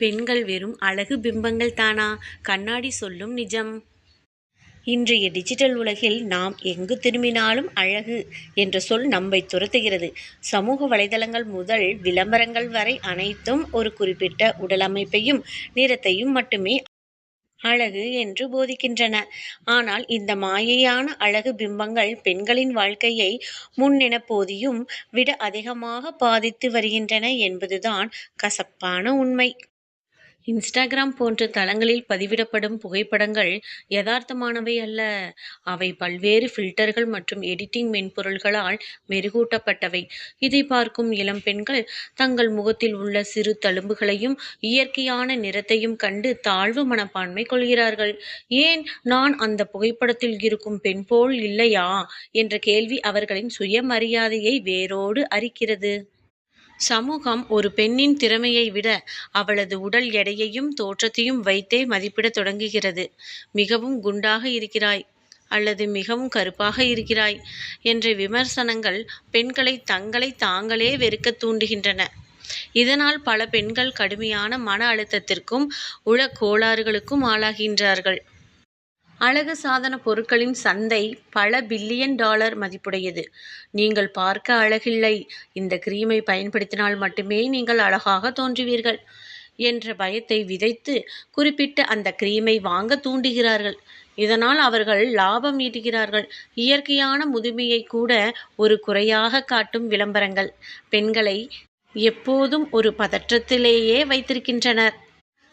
பெண்கள் வெறும் அழகு பிம்பங்கள் தானா? கண்ணாடி சொல்லும் நிஜம். இன்றைய டிஜிட்டல் உலகில் நாம் எங்கு திரும்பினாலும் அழகு என்ற சொல் நம்மை துரத்துகிறது. சமூக வலைதளங்கள் முதல் விளம்பரங்கள் வரை அனைத்தும் ஒரு குறிப்பிட்ட உடலமைப்பையும் நிறத்தையும் மட்டுமே அழகு என்று போதிக்கின்றன. ஆனால் இந்த மாயையான அழகு பிம்பங்கள் பெண்களின் வாழ்க்கையை முன்னெப்போதையும் விட அதிகமாக பாதித்து வருகின்றன என்பதுதான் கசப்பான உண்மை. இன்ஸ்டாகிராம் போன்ற தளங்களில் பதிவிடப்படும் புகைப்படங்கள் யதார்த்தமானவை அல்ல. அவை பல்வேறு ஃபில்டர்கள் மற்றும் எடிட்டிங் மென்பொருள்களால் மெருகூட்டப்பட்டவை. இதை பார்க்கும் இளம் பெண்கள் தங்கள் முகத்தில் உள்ள சிறு தழும்புகளையும் இயற்கையான நிறத்தையும் கண்டு தாழ்வு மனப்பான்மை கொள்கிறார்கள். ஏன் நான் அந்த புகைப்படத்தில் இருக்கும் பெண் போல் இல்லையா என்ற கேள்வி அவர்களின் சுயமரியாதையை வேரோடு அரிக்கிறது. சமூகம் ஒரு பெண்ணின் திறமையை விட அவளது உடல் எடையையும் தோற்றத்தையும் வைத்தே மதிப்பிடத் தொடங்குகிறது. மிகவும் குண்டாக இருக்கிறாய் அல்லது மிகவும் கருப்பாக இருக்கிறாய் என்ற விமர்சனங்கள் பெண்களை தங்களை தாங்களே வெறுக்கத் தூண்டுகின்றன. இதனால் பல பெண்கள் கடுமையான மன அழுத்தத்திற்கும் உளக் கோளாறுகளுக்கும் ஆளாகின்றார்கள். அழகு சாதன பொருட்களின் சந்தை பல பில்லியன் டாலர் மதிப்புடையது. நீங்கள் பார்க்க அழகில்லை, இந்த கிரீமை பயன்படுத்தினால் மட்டுமே நீங்கள் அழகாக தோன்றுவீர்கள் என்ற பயத்தை விதைத்து குறிப்பிட்ட அந்த கிரீமை வாங்க தூண்டுகிறார்கள். இதனால் அவர்கள் லாபம் ஈட்டுகிறார்கள். இயற்கையான முதுமையை கூட ஒரு குறையாக காட்டும் விளம்பரங்கள் பெண்களை எப்போதும் ஒரு பதற்றத்திலேயே வைத்திருக்கின்றனர்.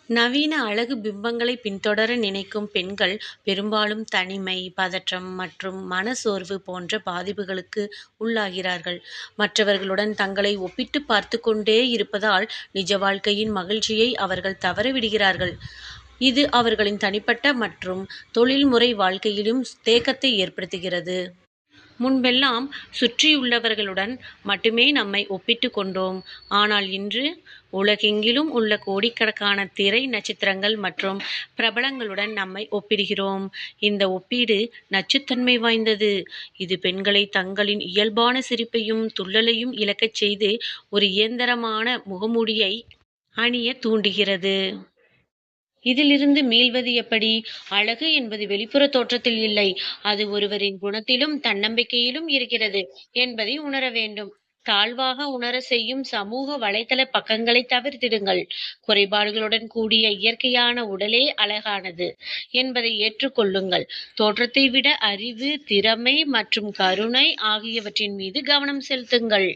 நவீன அழகு பிம்பங்களை பின்தொடர நினைக்கும் பெண்கள் பெரும்பாலும் தனிமை, பதற்றம் மற்றும் மனச்சோர்வு போன்ற பாதிப்புகளுக்கு உள்ளாகிறார்கள். மற்றவர்களுடன் தங்களை ஒப்பிட்டு பார்த்து கொண்டே இருப்பதால் நிஜ வாழ்க்கையின் மகிழ்ச்சியை அவர்கள் தவறவிடுகிறார்கள். இது அவர்களின் தனிப்பட்ட மற்றும் தொழில்முறை வாழ்க்கையிலும் தேக்கத்தை ஏற்படுத்துகிறது. முன்பெல்லாம் சுற்றியுள்ளவர்களுடன் மட்டுமே நம்மை ஒப்பிட்டு கொண்டோம். ஆனால் இன்று உலகெங்கிலும் உள்ள கோடிக்கணக்கான திரை நட்சத்திரங்கள் மற்றும் பிரபலங்களுடன் நம்மை ஒப்பிடுகிறோம். இந்த ஒப்பீடு நச்சுத்தன்மை வாய்ந்தது. இது பெண்களை தங்களின் இயல்பான சிரிப்பையும் துள்ளலையும் இழக்கச் செய்து ஒரு இயந்திரமான முகமூடியை அணிய தூண்டுகிறது. இதிலிருந்து மீள்வது எப்படி? அழகு என்பது வெளிப்புற தோற்றத்தில் இல்லை, அது ஒருவரின் குணத்திலும் தன்னம்பிக்கையிலும் இருக்கிறது என்பதை உணர வேண்டும். தாழ்வாக உணர செய்யும் சமூக வலைதள பக்கங்களை தவிர்த்திடுங்கள். குறைபாடுகளுடன் கூடிய இயற்கையான உடலே அழகானது என்பதை ஏற்றுக்கொள்ளுங்கள். தோற்றத்தை விட அறிவு, திறமை மற்றும் கருணை ஆகியவற்றின் மீது கவனம் செலுத்துங்கள்.